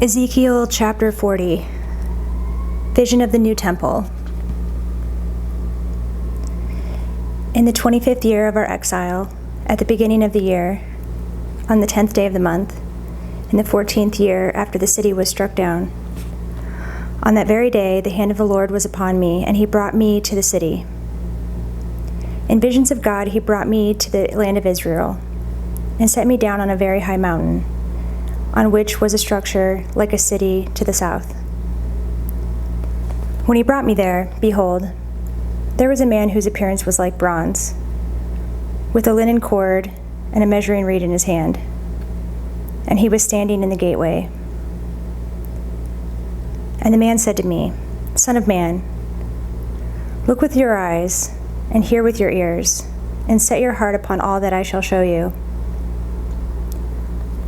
Ezekiel chapter 40. Vision of the new temple. In the 25th year of our exile, at the beginning of the year, on the 10th day of the month, in the 14th year after the city was struck down, on that very day the hand of the Lord was upon me, and he brought me to the city. In visions of God he brought me to the land of Israel, and set me down on a very high mountain, on which was a structure like a city to the south. When he brought me there, behold, there was a man whose appearance was like bronze, with a linen cord and a measuring reed in his hand, and he was standing in the gateway. And the man said to me, Son of man, look with your eyes, and hear with your ears, and set your heart upon all that I shall show you.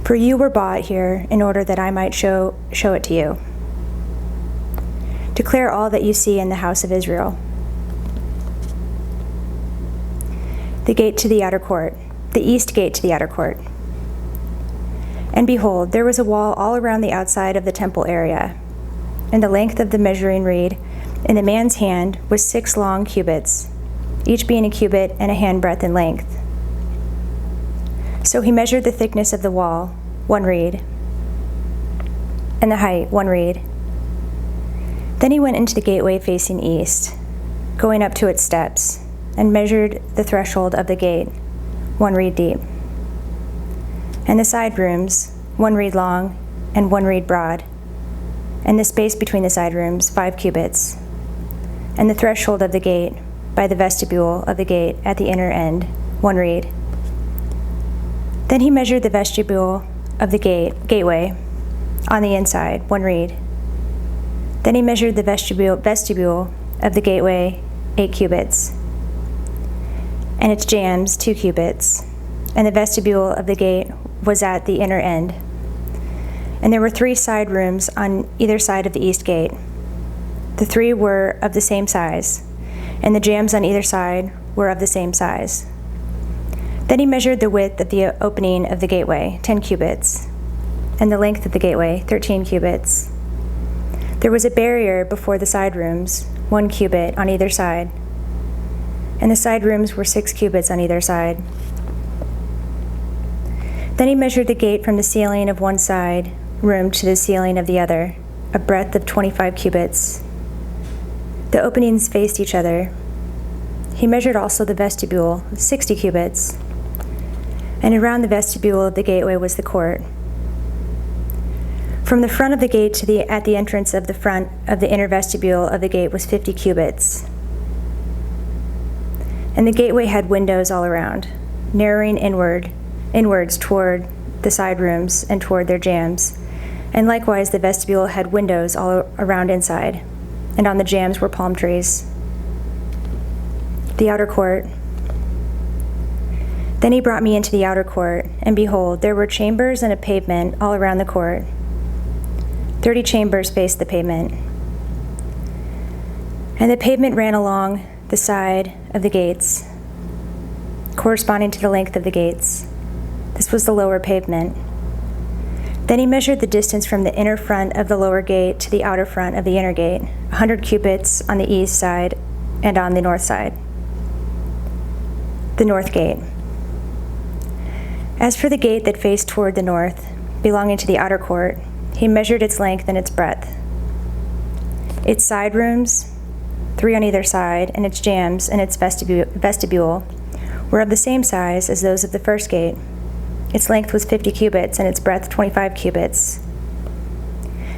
For you were bought here in order that I might show it to you. Declare all that you see in the house of Israel. The gate to the outer court, the east gate to the outer court. And behold, there was a wall all around the outside of the temple area, and the length of the measuring reed in the man's hand was 6 long cubits, each being a cubit and a handbreadth in length. So he measured the thickness of the wall, 1 reed, and the height, 1 reed. Then he went into the gateway facing east, going up to its steps, and measured the threshold of the gate, 1 reed deep, and the side rooms, 1 reed long and 1 reed broad, and the space between the side rooms, 5 cubits, and the threshold of the gate by the vestibule of the gate at the inner end, 1 reed. Then he measured the vestibule of the gateway on the inside, 1 reed. Then he measured the vestibule of the gateway, 8 cubits, and its jambs, 2 cubits, and the vestibule of the gate was at the inner end. And there were 3 side rooms on either side of the east gate. The 3 were of the same size, and the jambs on either side were of the same size. Then he measured the width of the opening of the gateway, 10 cubits, and the length of the gateway, 13 cubits. There was a barrier before the side rooms, 1 cubit on either side, and the side rooms were 6 cubits on either side. Then he measured the gate from the ceiling of one side room to the ceiling of the other, a breadth of 25 cubits. The openings faced each other. He measured also the vestibule, 60 cubits, and around the vestibule of the gateway was the court. From the front of the gate to at the entrance of the front of the inner vestibule of the gate was 50 cubits. And the gateway had windows all around, narrowing inwards toward the side rooms and toward their jambs. And likewise the vestibule had windows all around inside, and on the jambs were palm trees. The outer court. Then he brought me into the outer court, and behold, there were chambers and a pavement all around the court. 30 chambers faced the pavement. And the pavement ran along the side of the gates, corresponding to the length of the gates. This was the lower pavement. Then he measured the distance from the inner front of the lower gate to the outer front of the inner gate, 100 cubits on the east side and on the north side. The north gate. As for the gate that faced toward the north, belonging to the outer court, he measured its length and its breadth. Its side rooms, 3 on either side, and its jambs and its vestibule were of the same size as those of the first gate. Its length was 50 cubits, and its breadth 25 cubits.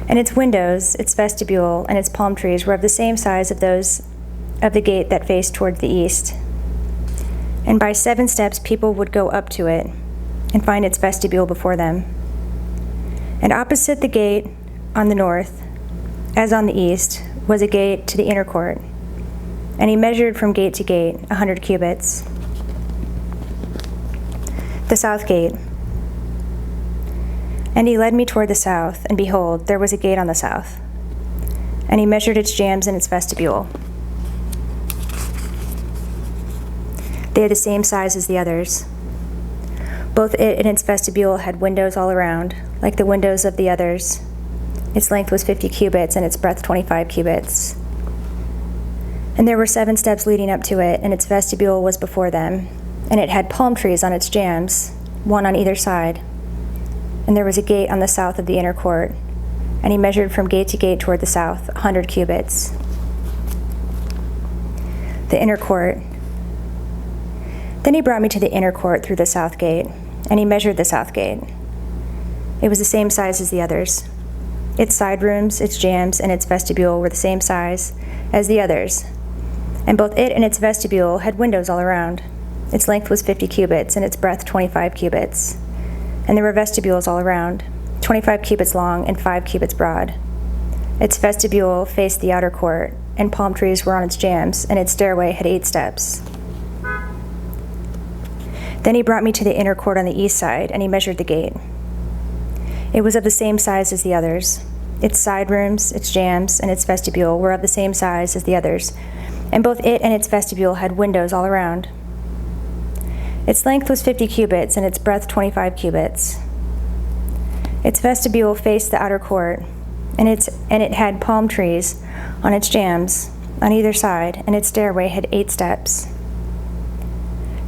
And its windows, its vestibule, and its palm trees were of the same size of those of the gate that faced toward the east. And by 7 steps people would go up to it and find its vestibule before them. And opposite the gate on the north, as on the east, was a gate to the inner court. And he measured from gate to gate 100 cubits. The south gate. And he led me toward the south, and behold, there was a gate on the south. And he measured its jambs and its vestibule. They are the same size as the others. Both it and its vestibule had windows all around, like the windows of the others, Its length was 50 cubits, and its breadth 25 cubits. And there were 7 steps leading up to it, and its vestibule was before them. And it had palm trees on its jambs, one on either side. And there was a gate on the south of the inner court. And he measured from gate to gate toward the south, 100 cubits. The inner court. Then he brought me to the inner court through the south gate, and he measured the south gate. It was the same size as the others. Its side rooms, its jambs, and its vestibule were the same size as the others. And both it and its vestibule had windows all around. Its length was 50 cubits, and its breadth 25 cubits. And there were vestibules all around, 25 cubits long and 5 cubits broad. Its vestibule faced the outer court, and palm trees were on its jambs, and its stairway had 8 steps. Then he brought me to the inner court on the east side, and he measured the gate. It was of the same size as the others. Its side rooms, its jambs, and its vestibule were of the same size as the others, and both it and its vestibule had windows all around. Its length was 50 cubits, and its breadth 25 cubits. Its vestibule faced the outer court, and it had palm trees on its jambs on either side, and its stairway had 8 steps.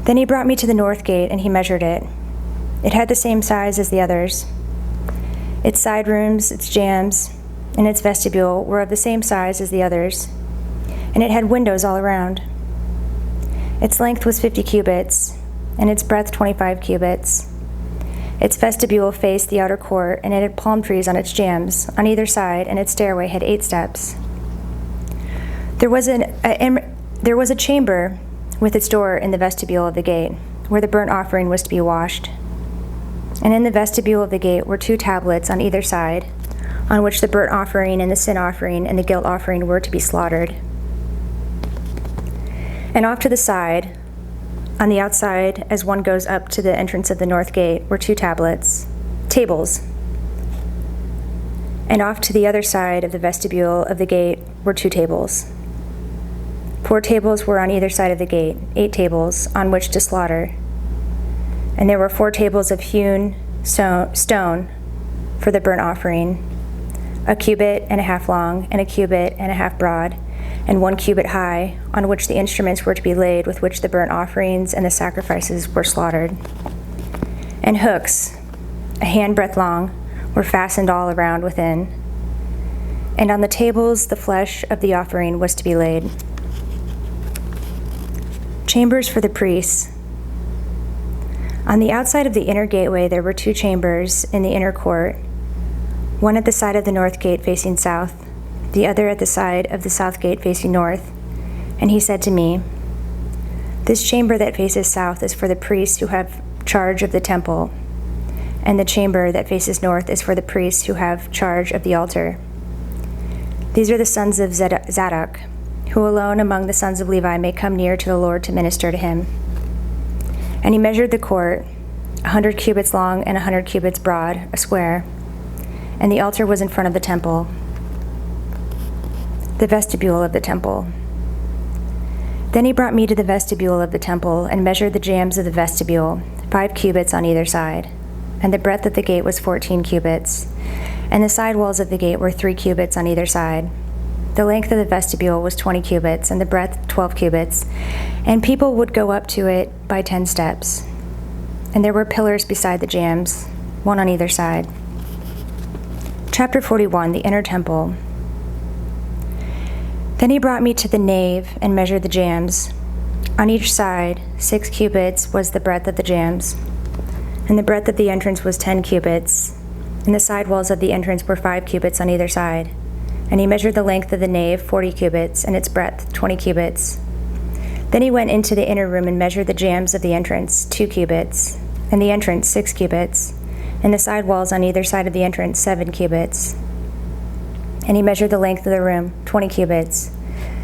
Then he brought me to the north gate, and he measured it. It had the same size as the others. Its side rooms, its jambs, and its vestibule were of the same size as the others, and it had windows all around. Its length was 50 cubits, and its breadth 25 cubits. Its vestibule faced the outer court, and it had palm trees on its jambs on either side, and its stairway had 8 steps. There was a chamber with its door in the vestibule of the gate, where the burnt offering was to be washed. And in the vestibule of the gate were 2 tablets on either side, on which the burnt offering and the sin offering and the guilt offering were to be slaughtered. And off to the side, on the outside, as one goes up to the entrance of the north gate, were 2 tables. And off to the other side of the vestibule of the gate were 2 tables. 4 tables were on either side of the gate, 8 tables on which to slaughter. And there were 4 tables of hewn stone for the burnt offering, 1.5 cubits long, and 1.5 cubits broad, and 1 cubit high, on which the instruments were to be laid with which the burnt offerings and the sacrifices were slaughtered. And hooks, a handbreadth long, were fastened all around within. And on the tables the flesh of the offering was to be laid. Chambers for the priests. On the outside of the inner gateway there were 2 chambers in the inner court, one at the side of the north gate facing south, the other at the side of the south gate facing north. And he said to me, "This chamber that faces south is for the priests who have charge of the temple, and the chamber that faces north is for the priests who have charge of the altar. These are the sons of Zadok, who alone among the sons of Levi may come near to the Lord to minister to him." And he measured the court, 100 cubits long and 100 cubits broad, a square, and the altar was in front of the temple. The vestibule of the temple. Then he brought me to the vestibule of the temple and measured the jambs of the vestibule, 5 cubits on either side, and the breadth of the gate was 14 cubits, and the side walls of the gate were 3 cubits on either side. The length of the vestibule was 20 cubits, and the breadth 12 cubits, and people would go up to it by 10 steps. And there were pillars beside the jambs, one on either side. Chapter 41, the inner temple. Then he brought me to the nave and measured the jambs. On each side, 6 cubits was the breadth of the jambs, and the breadth of the entrance was 10 cubits, and the side walls of the entrance were 5 cubits on either side. And he measured the length of the nave, 40 cubits, and its breadth, 20 cubits. Then he went into the inner room and measured the jambs of the entrance, 2 cubits, and the entrance, 6 cubits, and the side walls on either side of the entrance, 7 cubits. And he measured the length of the room, 20 cubits,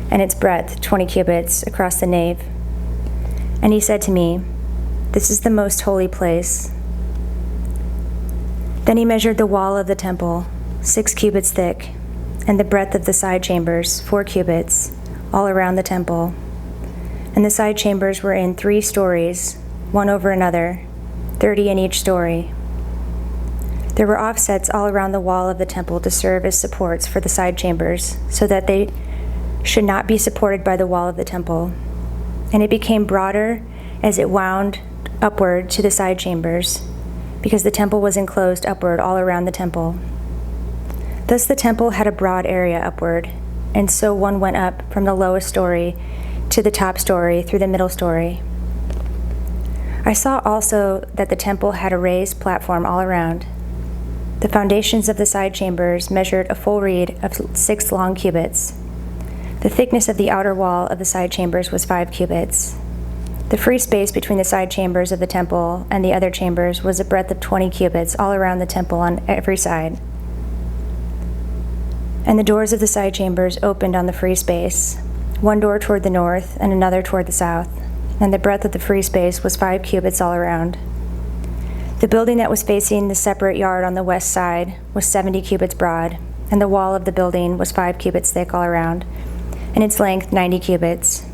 and its breadth, 20 cubits, across the nave. And he said to me, "This is the most holy place." Then he measured the wall of the temple, 6 cubits thick, and the breadth of the side chambers, 4 cubits, all around the temple. And the side chambers were in 3 stories, one over another, 30 in each story. There were offsets all around the wall of the temple to serve as supports for the side chambers, so that they should not be supported by the wall of the temple. And it became broader as it wound upward to the side chambers, because the temple was enclosed upward all around the temple. Thus the temple had a broad area upward, and so one went up from the lowest story to the top story through the middle story. I saw also that the temple had a raised platform all around. The foundations of the side chambers measured a full reed of 6 long cubits. The thickness of the outer wall of the side chambers was 5 cubits. The free space between the side chambers of the temple and the other chambers was a breadth of 20 cubits all around the temple on every side. And the doors of the side chambers opened on the free space, one door toward the north and another toward the south, and the breadth of the free space was 5 cubits all around. The building that was facing the separate yard on the west side was 70 cubits broad, and the wall of the building was 5 cubits thick all around, and its length 90 cubits.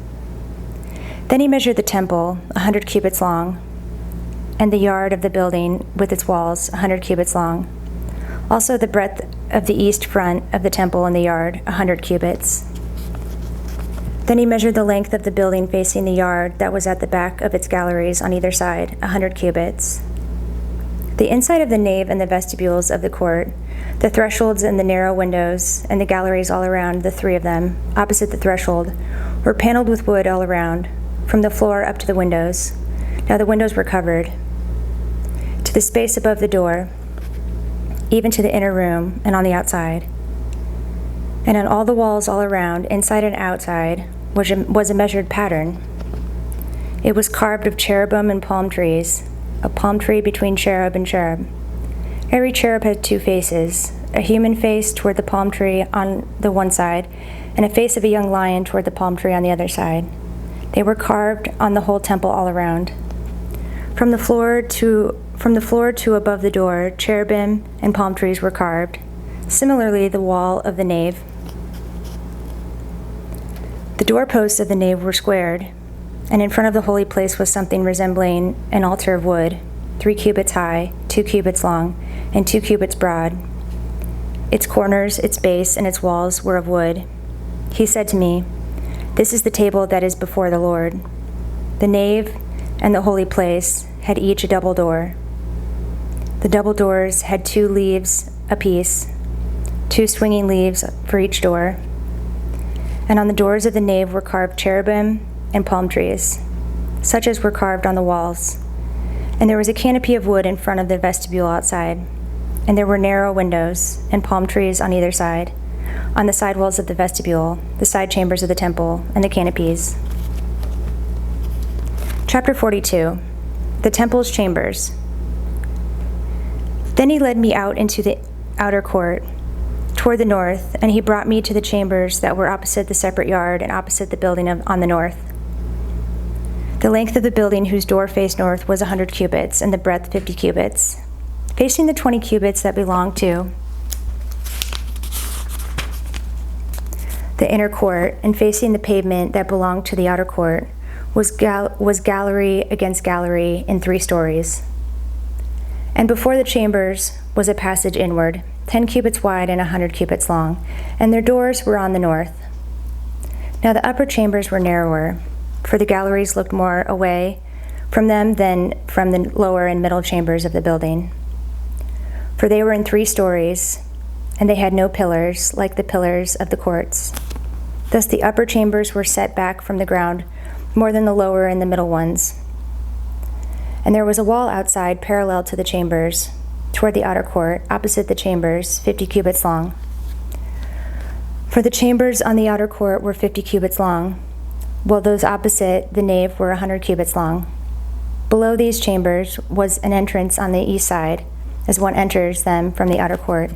Then he measured the temple, 100 cubits long, and the yard of the building with its walls, 100 cubits long. Also the breadth of the east front of the temple and the yard, 100 cubits. Then he measured the length of the building facing the yard that was at the back of its galleries on either side, 100 cubits. The inside of the nave and the vestibules of the court, the thresholds and the narrow windows, and the galleries all around, the 3 of them, opposite the threshold, were paneled with wood all around, from the floor up to the windows. Now the windows were covered. To the space above the door, even to the inner room and on the outside. And on all the walls all around, inside and outside, was a measured pattern. It was carved of cherubim and palm trees, a palm tree between cherub and cherub. Every cherub had 2 faces, a human face toward the palm tree on the one side, and a face of a young lion toward the palm tree on the other side. They were carved on the whole temple all around. From the floor to above the door, cherubim and palm trees were carved. Similarly, the wall of the nave. The doorposts of the nave were squared, and in front of the holy place was something resembling an altar of wood, 3 cubits high, 2 cubits long, and 2 cubits broad. Its corners, its base, and its walls were of wood. He said to me, "This is the table that is before the Lord." The nave and the holy place had each a double door. The double doors had 2 leaves apiece, 2 swinging leaves for each door. And on the doors of the nave were carved cherubim and palm trees, such as were carved on the walls. And there was a canopy of wood in front of the vestibule outside, and there were narrow windows and palm trees on either side, on the side walls of the vestibule, the side chambers of the temple, and the canopies. Chapter 42. The temple's chambers. Then he led me out into the outer court, toward the north, and he brought me to the chambers that were opposite the separate yard and opposite the building on the north. The length of the building whose door faced north was 100 cubits, and the breadth 50 cubits. Facing the 20 cubits that belonged to the inner court, and facing the pavement that belonged to the outer court, was gallery against gallery in 3 stories. And before the chambers was a passage inward, 10 cubits wide and 100 cubits long, and their doors were on the north. Now the upper chambers were narrower, for the galleries looked more away from them than from the lower and middle chambers of the building. For they were in 3 stories, and they had no pillars, like the pillars of the courts. Thus the upper chambers were set back from the ground more than the lower and the middle ones. And there was a wall outside parallel to the chambers, toward the outer court, opposite the chambers, 50 cubits long. For the chambers on the outer court were 50 cubits long, while those opposite the nave were 100 cubits long. Below these chambers was an entrance on the east side, as one enters them from the outer court.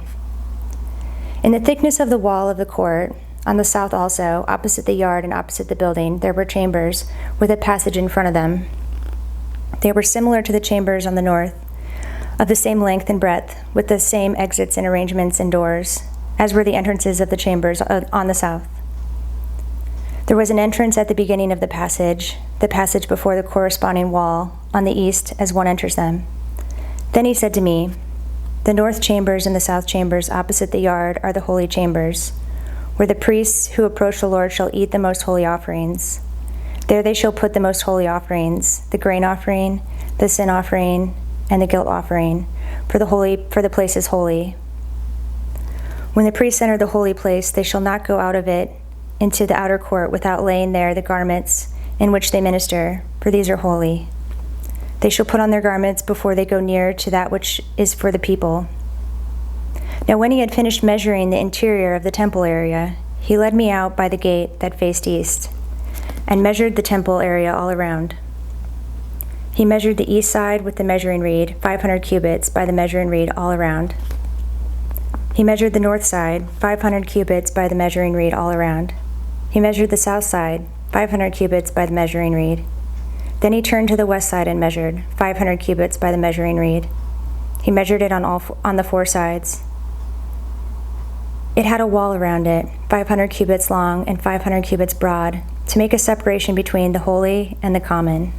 In the thickness of the wall of the court, on the south also, opposite the yard and opposite the building, there were chambers with a passage in front of them. They were similar to the chambers on the north, of the same length and breadth, with the same exits and arrangements and doors, as were the entrances of the chambers on the south. There was an entrance at the beginning of the passage before the corresponding wall on the east as one enters them. Then he said to me, The north chambers and the south chambers opposite the yard are the holy chambers, where the priests who approach the Lord shall eat the most holy offerings. There they shall put the most holy offerings, the grain offering, the sin offering, and the guilt offering, for the place is holy. When the priests enter the holy place, they shall not go out of it into the outer court without laying there the garments in which they minister, for these are holy. They shall put on their garments before they go near to that which is for the people. Now when he had finished measuring the interior of the temple area, he led me out by the gate that faced east, and measured the temple area all around. He measured the east side with the measuring reed, 500 cubits by the measuring reed all around. He measured the north side, 500 cubits by the measuring reed all around. He measured the south side, 500 cubits by the measuring reed. Then he turned to the west side and measured, 500 cubits by the measuring reed. He measured it on the four sides. It had a wall around it, 500 cubits long and 500 cubits broad, to make a separation between the holy and the common.